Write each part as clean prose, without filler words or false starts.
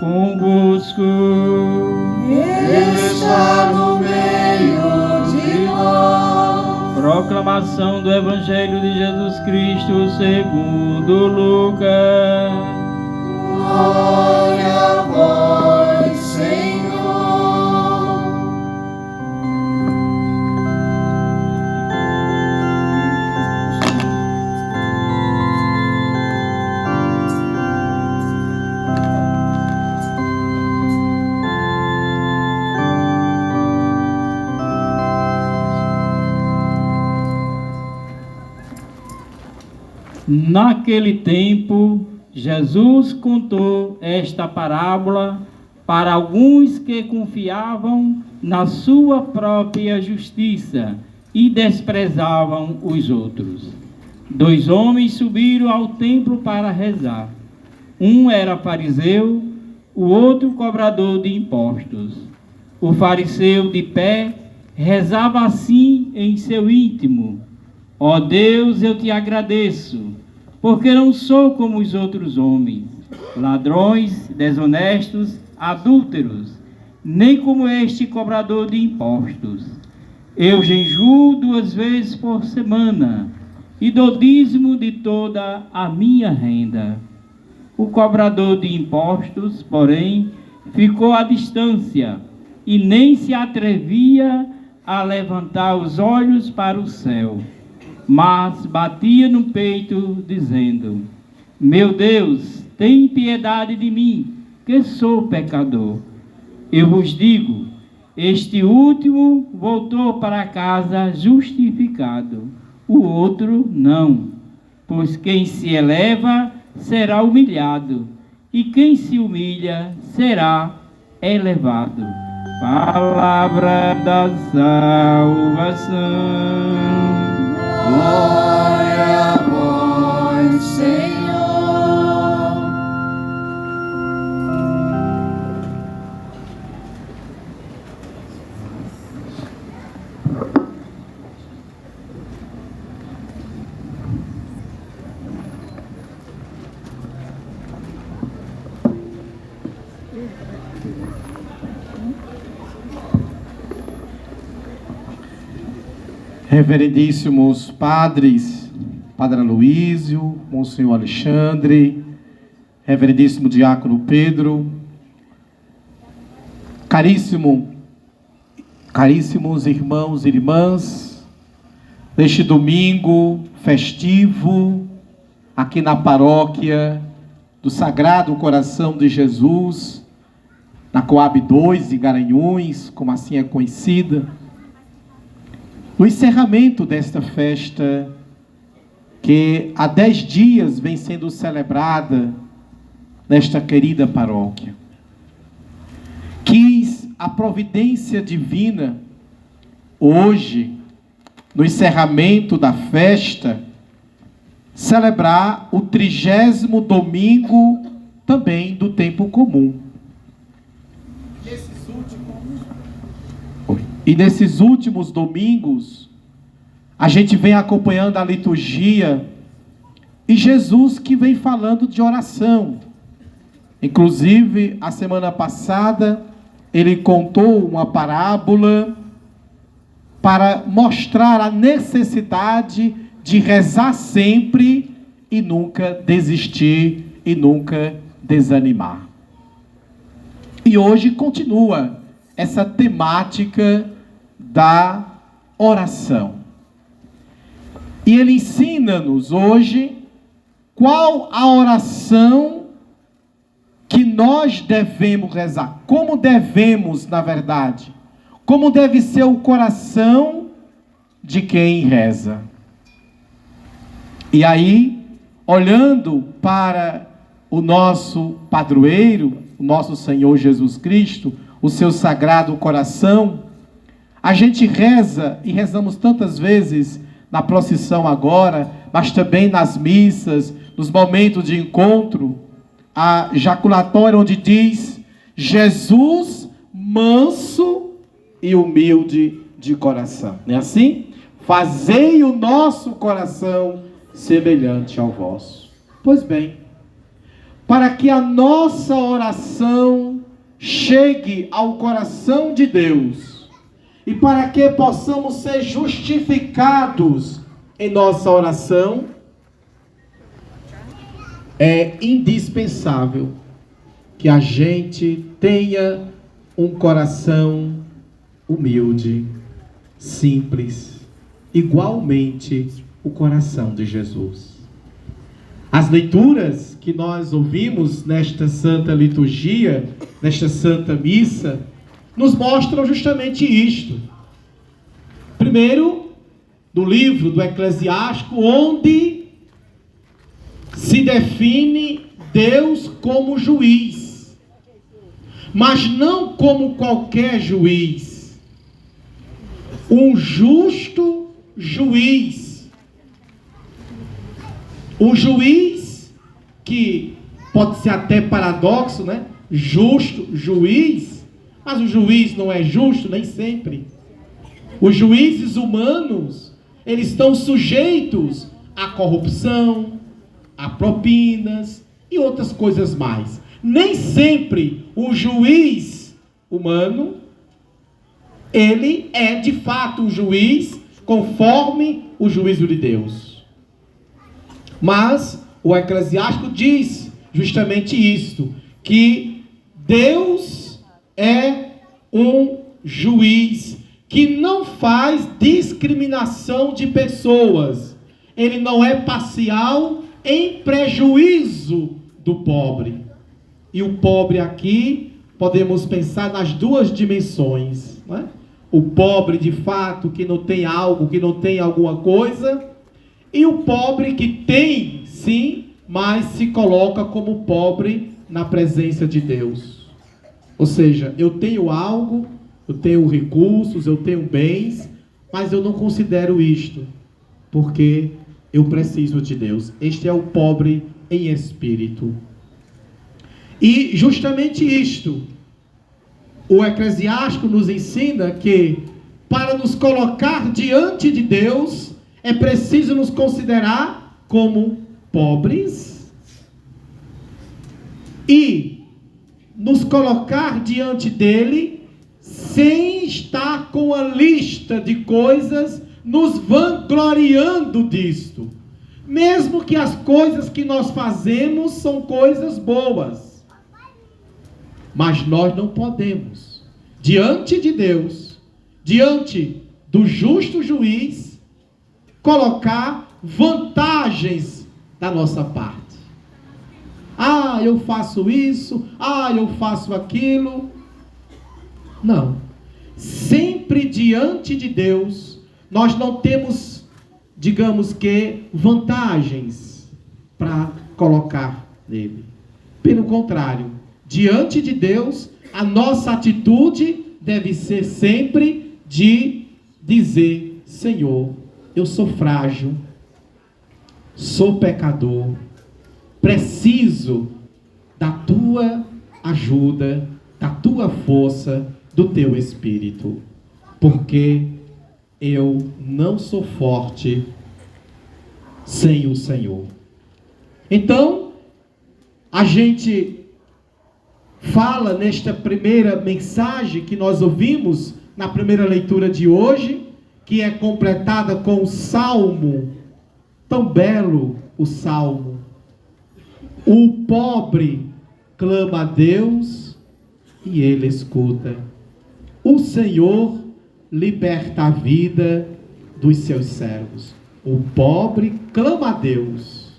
convosco. Ele está no meio de nós. Proclamação do Evangelho de Jesus Cristo segundo Lucas. Glória a vós, Senhor. Naquele tempo, Jesus contou esta parábola para alguns que confiavam na sua própria justiça e desprezavam os outros. 2 homens subiram ao templo para rezar. Um era fariseu, o outro cobrador de impostos. O fariseu, de pé, rezava assim em seu íntimo: ó Deus, eu te agradeço, porque não sou como os outros homens, ladrões, desonestos, adúlteros, nem como este cobrador de impostos. Eu jejuo 2 vezes por semana e dou dízimo de toda a minha renda. O cobrador de impostos, porém, ficou à distância e nem se atrevia a levantar os olhos para o céu, mas batia no peito, dizendo: meu Deus, tem piedade de mim, que sou pecador. Eu vos digo, este último voltou para casa justificado, o outro não. Pois quem se eleva será humilhado, e quem se humilha será elevado. Palavra da salvação. Glória a vós, Senhor. Reverendíssimos padres, Padre Aloísio, Monsenhor Alexandre, Reverendíssimo Diácono Pedro, caríssimos irmãos e irmãs, neste domingo festivo, aqui na paróquia do Sagrado Coração de Jesus, na Coab 2 de Garanhuns, como assim é conhecida, no encerramento desta festa, que há 10 dias vem sendo celebrada nesta querida paróquia. Quis a providência divina, hoje, no encerramento da festa, celebrar o 30º domingo também do tempo comum. E nesses últimos domingos, a gente vem acompanhando a liturgia e Jesus que vem falando de oração. Inclusive, a semana passada, ele contou uma parábola para mostrar a necessidade de rezar sempre e nunca desistir e nunca desanimar. E hoje continua essa temática da oração. E ele ensina-nos hoje qual a oração que nós devemos rezar. Como devemos, na verdade. Como deve ser o coração de quem reza. E aí, olhando para o nosso padroeiro, o nosso Senhor Jesus Cristo, o seu sagrado coração, a gente reza, e rezamos tantas vezes na procissão agora, mas também nas missas, nos momentos de encontro, a jaculatória onde diz: Jesus manso e humilde de coração. Não é assim? Fazei o nosso coração semelhante ao vosso. Pois bem, para que a nossa oração chegue ao coração de Deus e para que possamos ser justificados em nossa oração, é indispensável que a gente tenha um coração humilde, simples, igualmente o coração de Jesus. As leituras que nós ouvimos nesta santa liturgia, nesta santa missa, nos mostram justamente isto. Primeiro, do livro do Eclesiástico, onde se define Deus como juiz, mas não como qualquer juiz, um justo juiz. O juiz, que pode ser até paradoxo, né? Justo juiz, mas o juiz não é justo nem sempre. Os juízes humanos, eles estão sujeitos à corrupção, a propinas e outras coisas mais. Nem sempre o juiz humano, ele é de fato um juiz conforme o juízo de Deus. Mas o Eclesiástico diz justamente isto, que Deus é um juiz que não faz discriminação de pessoas. Ele não é parcial em prejuízo do pobre. E o pobre aqui, podemos pensar nas duas dimensões, não é? O pobre de fato que não tem algo, que não tem alguma coisa, e o pobre que tem, sim, mas se coloca como pobre na presença de Deus. Ou seja, eu tenho algo, eu tenho recursos, eu tenho bens, mas eu não considero isto, porque eu preciso de Deus. Este é o pobre em espírito. E justamente isto, o Eclesiástico nos ensina que para nos colocar diante de Deus, é preciso nos considerar como pobres e nos colocar diante dele sem estar com a lista de coisas nos vangloriando disto. Mesmo que as coisas que nós fazemos são coisas boas. Mas nós não podemos, diante de Deus, diante do justo juiz, colocar vantagens da nossa parte. Ah, eu faço isso, ah, eu faço aquilo. Não. Sempre diante de Deus, nós não temos, digamos que, vantagens para colocar nele. Pelo contrário, diante de Deus, a nossa atitude deve ser sempre de dizer: Senhor, eu sou frágil, sou pecador, preciso da tua ajuda, da tua força, do teu Espírito, porque eu não sou forte sem o Senhor. Então, a gente fala nesta primeira mensagem que nós ouvimos na primeira leitura de hoje, que é completada com o Salmo, tão belo o Salmo. O pobre clama a Deus e Ele escuta. O Senhor liberta a vida dos seus servos. O pobre clama a Deus.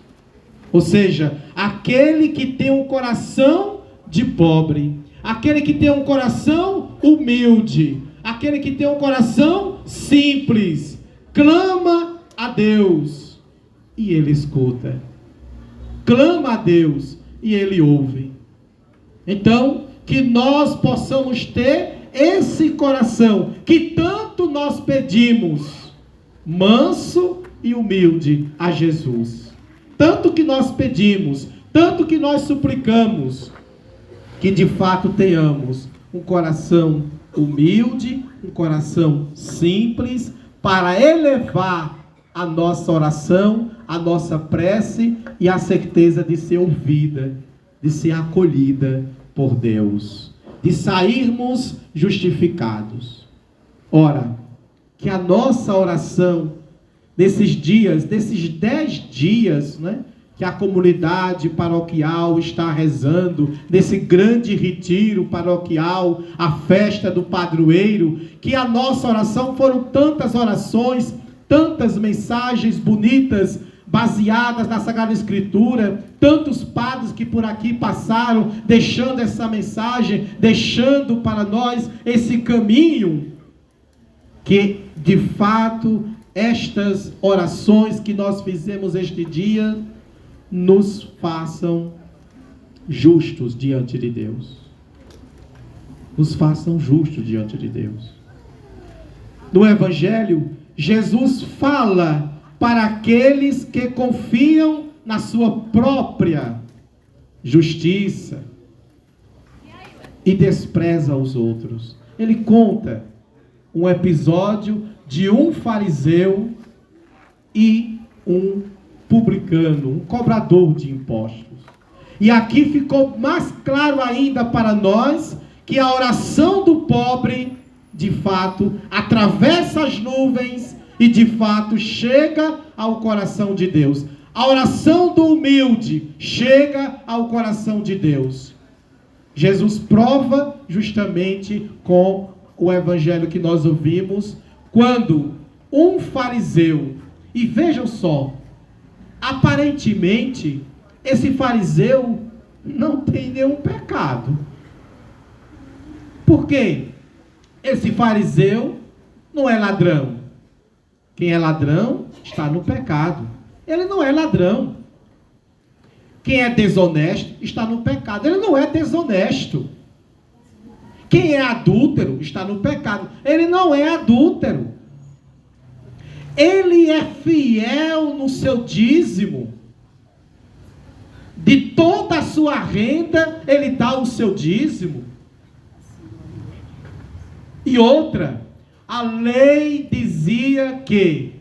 Ou seja, aquele que tem um coração de pobre, aquele que tem um coração humilde, aquele que tem um coração simples, clama a Deus e Ele escuta. Clama a Deus e Ele ouve. Então, que nós possamos ter esse coração que tanto nós pedimos, manso e humilde a Jesus. Tanto que nós pedimos, tanto que nós suplicamos, que de fato tenhamos um coração humilde, um coração simples, para elevar a nossa oração, a nossa prece e a certeza de ser ouvida. de ser acolhida por Deus, de sairmos justificados. Ora, que a nossa oração nesses dias, desses 10 dias, né, que a comunidade paroquial está rezando, nesse grande retiro paroquial, a festa do padroeiro, que a nossa oração foram tantas orações, tantas mensagens bonitas, baseadas na Sagrada Escritura, tantos padres que por aqui passaram, deixando essa mensagem, deixando para nós esse caminho, que de fato estas orações que nós fizemos este dia nos façam justos diante de Deus. Nos façam justos diante de Deus. No Evangelho, Jesus fala para aqueles que confiam na sua própria justiça e despreza os outros. Ele conta um episódio de um fariseu e um publicano, um cobrador de impostos. E aqui ficou mais claro ainda para nós que a oração do pobre, de fato, atravessa as nuvens e de fato chega ao coração de Deus. A oração do humilde chega ao coração de Deus. Jesus prova justamente com o evangelho que nós ouvimos, quando um fariseu, e vejam só, aparentemente, esse fariseu não tem nenhum pecado. Por quê? Esse fariseu não é ladrão. Quem é ladrão está no pecado. Ele não é ladrão. Quem é desonesto está no pecado. Ele não é desonesto. Quem é adúltero está no pecado. Ele não é adúltero. Ele é fiel no seu dízimo. De toda a sua renda, ele dá o seu dízimo. E outra, a lei dizia que,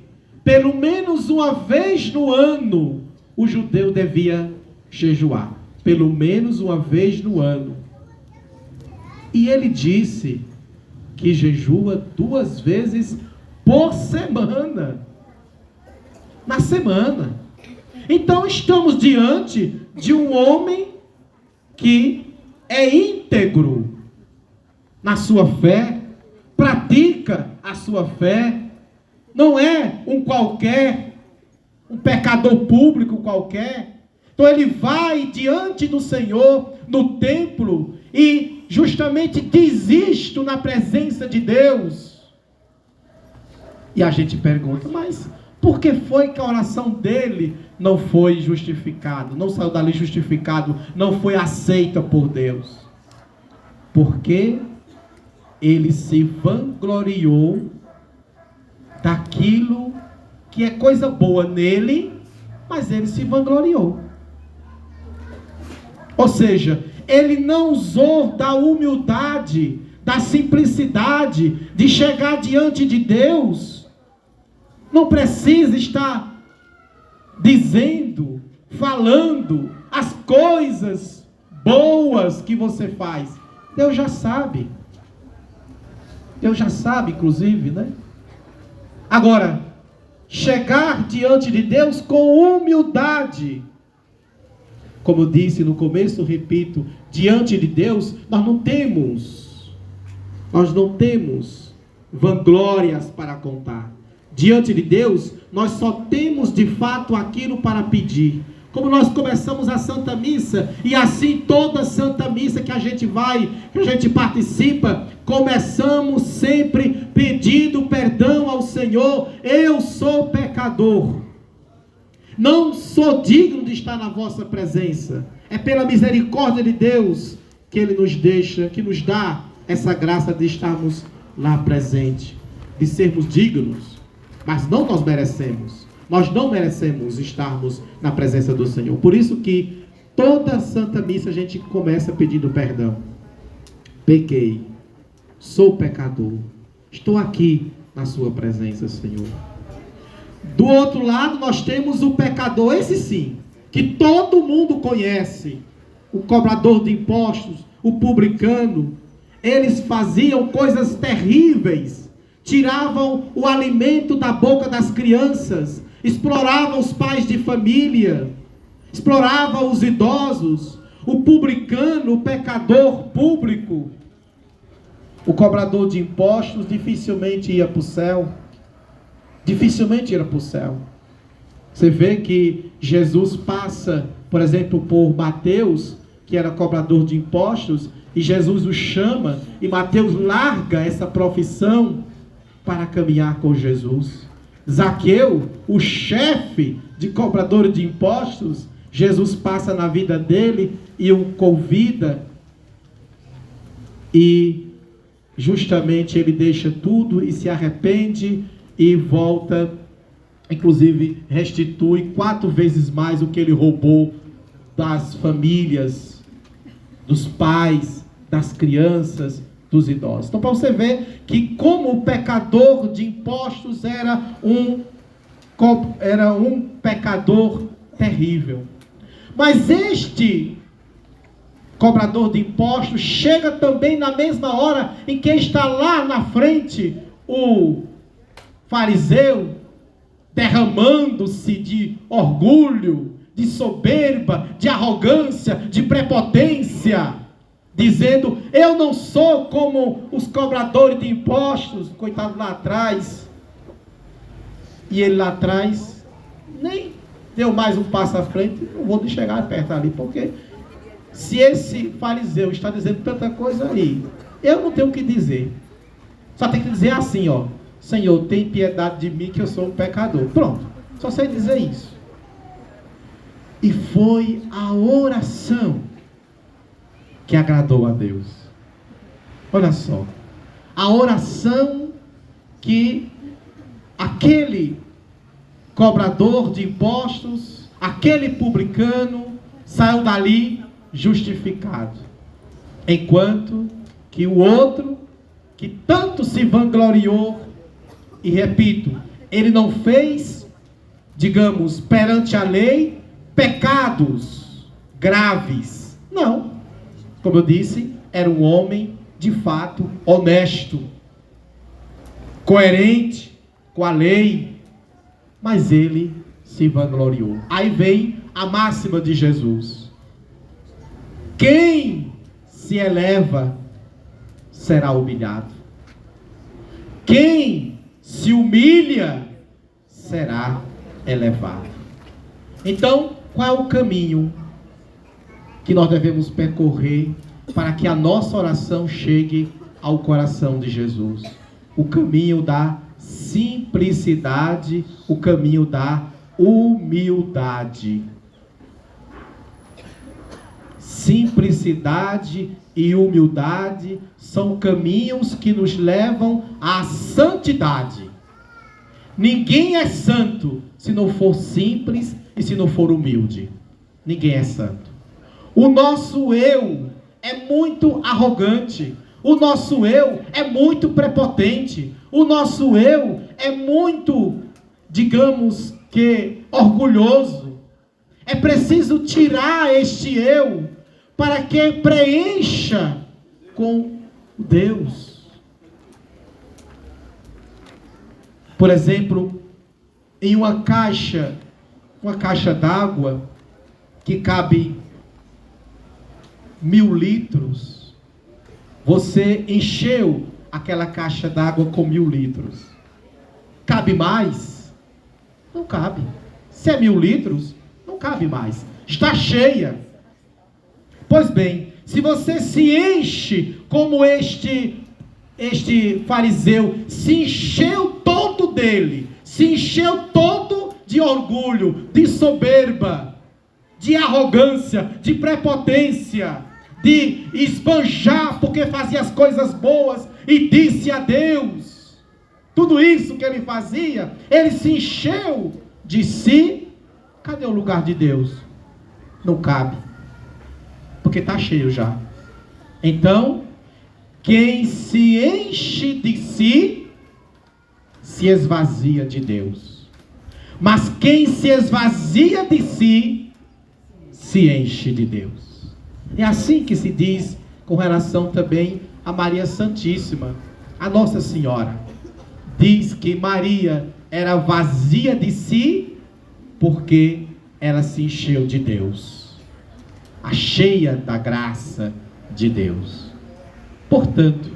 pelo menos uma vez no ano, o judeu devia jejuar. Pelo menos uma vez no ano. E ele disse que jejua 2 vezes por semana. Na semana. Então estamos diante de um homem que é íntegro na sua fé, pratica a sua fé, não é um qualquer, um pecador público qualquer. Então ele vai diante do Senhor no templo e justamente diz isto na presença de Deus. E a gente pergunta, mas por que foi que a oração dele não foi justificada? Não saiu dali justificado, não foi aceita por Deus? Porque ele se vangloriou daquilo que é coisa boa nele, mas ele se vangloriou. Ou seja, ele não usou da humildade, da simplicidade, de chegar diante de Deus. Não precisa estar dizendo, falando as coisas boas que você faz. Deus já sabe. Deus já sabe, inclusive, né? Agora, chegar diante de Deus com humildade. Como eu disse no começo, repito, diante de Deus, nós não temos vanglórias para contar. Diante de Deus, nós só temos de fato aquilo para pedir. Como nós começamos a Santa Missa, e assim toda Santa Missa que a gente vai, que a gente participa, começamos sempre pedindo perdão ao Senhor. Eu sou pecador. Não sou digno de estar na vossa presença. É pela misericórdia de Deus que Ele nos deixa, que nos dá essa graça de estarmos lá presente, de sermos dignos. Mas não nós merecemos. Nós não merecemos estarmos na presença do Senhor. Por isso que toda Santa Missa a gente começa pedindo perdão. Pequei. Sou pecador. Estou aqui na sua presença, Senhor. Do outro lado nós temos o pecador, esse sim, que todo mundo conhece. o cobrador de impostos, o publicano, eles faziam coisas terríveis, tiravam o alimento da boca das crianças, exploravam os pais de família, exploravam os idosos. O publicano, o pecador público, o cobrador de impostos dificilmente ia para o céu. Dificilmente ia para o céu. Você vê que Jesus passa, por exemplo, por Mateus, que era cobrador de impostos, e Jesus o chama, e Mateus larga essa profissão para caminhar com Jesus. Zaqueu, o chefe de cobrador de impostos, Jesus passa na vida dele e o convida, e justamente ele deixa tudo e se arrepende e volta, inclusive restitui 4 vezes mais o que ele roubou das famílias, dos pais, das crianças, dos idosos. Então, para você ver que como o pecador de impostos era um pecador terrível. Mas este cobrador de impostos chega também na mesma hora em que está lá na frente o fariseu, derramando-se de orgulho, de soberba, de arrogância, de prepotência, dizendo: eu não sou como os cobradores de impostos, coitado lá atrás. E ele lá atrás nem deu mais um passo à frente. Não vou chegar perto ali, porque se esse fariseu está dizendo tanta coisa aí, eu não tenho o que dizer. Só tem que dizer assim, ó: Senhor, tem piedade de mim, que eu sou um pecador. Pronto, só sei dizer isso. E foi a oração que agradou a Deus. Olha só, a oração que aquele cobrador de impostos, aquele publicano, saiu dali justificado, enquanto que o outro, que tanto se vangloriou, e repito, ele não fez, digamos, perante a lei, pecados graves. Não. Como eu disse, era um homem, de fato, honesto, coerente com a lei, mas ele se vangloriou. Aí vem a máxima de Jesus: quem se eleva será humilhado. Quem se humilha será elevado. Então, qual é o caminho que nós devemos percorrer para que a nossa oração chegue ao coração de Jesus? O caminho da simplicidade, o caminho da humildade. Simplicidade e humildade são caminhos que nos levam à santidade. Ninguém é santo se não for simples e se não for humilde. Ninguém é santo. O nosso eu é muito arrogante. O nosso eu é muito prepotente. O nosso eu é muito, digamos que, orgulhoso. É preciso tirar este eu para que preencha com Deus. Por exemplo, em uma caixa d'água que cabe 1000 litros, você encheu aquela caixa d'água com 1000 litros. Cabe mais? Não cabe. Se é 1000 litros, não cabe mais. Está cheia. Pois bem, se você se enche como este fariseu, se encheu todo dele, se encheu todo de orgulho, de soberba, de arrogância, de prepotência, de esbanjar porque fazia as coisas boas e disse a Deus, tudo isso que ele fazia, ele se encheu de si. Cadê o lugar de Deus? Não cabe, porque está cheio já. Então, quem se enche de si, se esvazia de Deus. Mas quem se esvazia de si, se enche de Deus. É assim que se diz com relação também a Maria Santíssima, a Nossa Senhora. Diz que Maria era vazia de si porque ela se encheu de Deus, a cheia da graça de Deus. Portanto,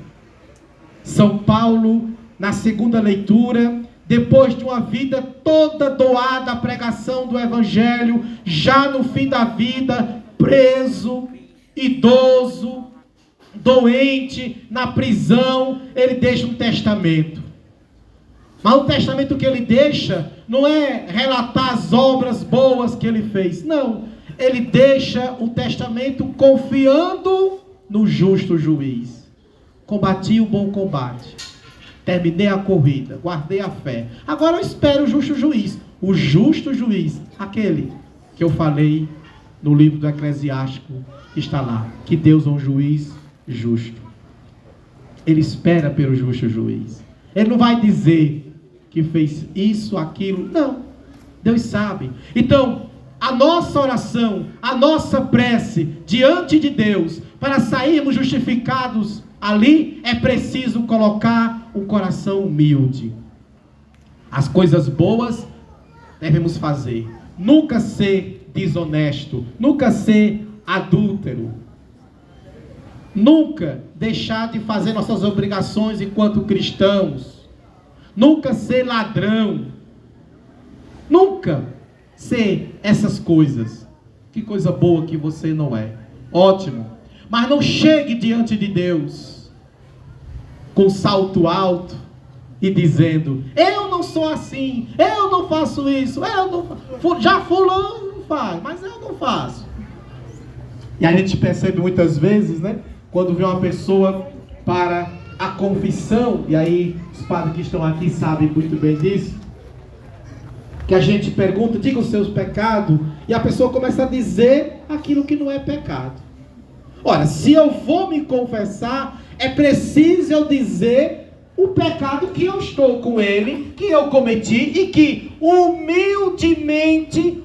São Paulo, na segunda leitura, depois de uma vida toda doada à pregação do Evangelho, já no fim da vida, preso, idoso, doente, na prisão, ele deixa um testamento. Mas o testamento que ele deixa não é relatar as obras boas que ele fez. Não, ele deixa o testamento confiando no justo juiz. Combati o bom combate, terminei a corrida, guardei a fé. Agora eu espero o justo juiz. O justo juiz, aquele que eu falei no livro do Eclesiástico, está lá. Que Deus é um juiz justo. Ele espera pelo justo juiz. Ele não vai dizer que fez isso, aquilo. Não. Deus sabe. Então, a nossa oração, a nossa prece diante de Deus, para sairmos justificados ali, é preciso colocar um coração humilde. As coisas boas devemos fazer. Nunca ser desonesto. Nunca ser adúltero. Nunca deixar de fazer nossas obrigações enquanto cristãos. Nunca ser ladrão. Nunca ser essas coisas. Que coisa boa que você não é. Ótimo. Mas não chegue diante de Deus com salto alto e dizendo: eu não sou assim, eu não faço isso, eu não, já fulano faz, mas eu não faço. E a gente percebe muitas vezes, né, quando vê uma pessoa para a confissão, e aí os padres que estão aqui sabem muito bem disso, que a gente pergunta: diga os seus pecados, e a pessoa começa a dizer aquilo que não é pecado. Ora, se eu vou me confessar, é preciso eu dizer o pecado que eu estou com ele, que eu cometi, e que humildemente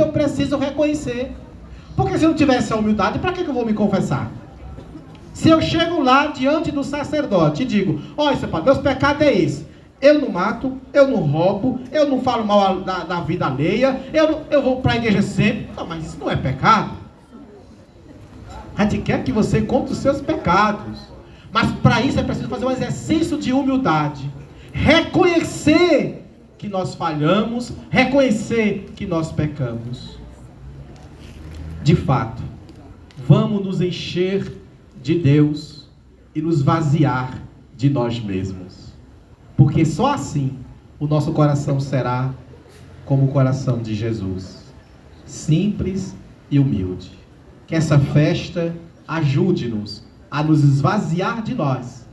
eu preciso reconhecer. Porque se eu não tivesse a humildade, para que eu vou me confessar? Se eu chego lá diante do sacerdote e digo: olha, seu padre, meus pecados é esse. Eu não mato, eu não roubo, eu não falo mal da vida alheia, eu vou para a igreja sempre. Não, mas isso não é pecado. A gente quer que você conte os seus pecados. Mas para isso é preciso fazer um exercício de humildade. Reconhecer que nós falhamos, reconhecer que nós pecamos. De fato, vamos nos encher de Deus e nos vaziar de nós mesmos. Porque só assim o nosso coração será como o coração de Jesus. Simples e humilde. Que essa festa ajude-nos a nos esvaziar de nós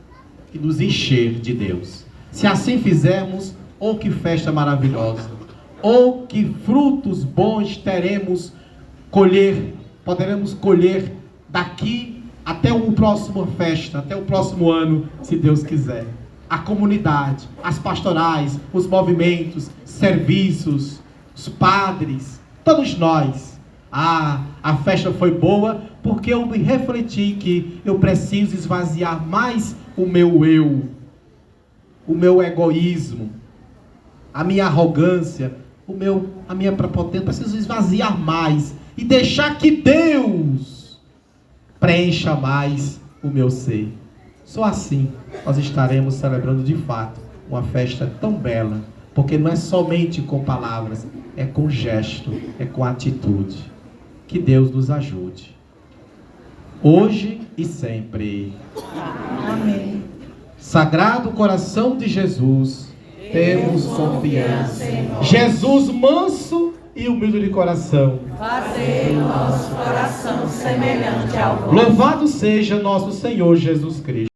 e nos encher de Deus. Se assim fizermos, ou que festa maravilhosa, ou que frutos bons poderemos colher daqui até a próxima festa, até o próximo ano, se Deus quiser. A comunidade, as pastorais, os movimentos, serviços, os padres, todos nós. A festa foi boa porque eu me refleti que eu preciso esvaziar mais o meu eu, o meu egoísmo, a minha arrogância, a minha prepotência. Preciso esvaziar mais e deixar que Deus preencha mais o meu ser. Só assim nós estaremos celebrando de fato uma festa tão bela, porque não é somente com palavras, é com gesto, é com atitude. Que Deus nos ajude, hoje e sempre. Amém. Sagrado coração de Jesus, temos confiança em nós. Jesus manso e humilde de coração, Fazei o nosso coração semelhante ao vosso. louvado seja nosso Senhor Jesus Cristo.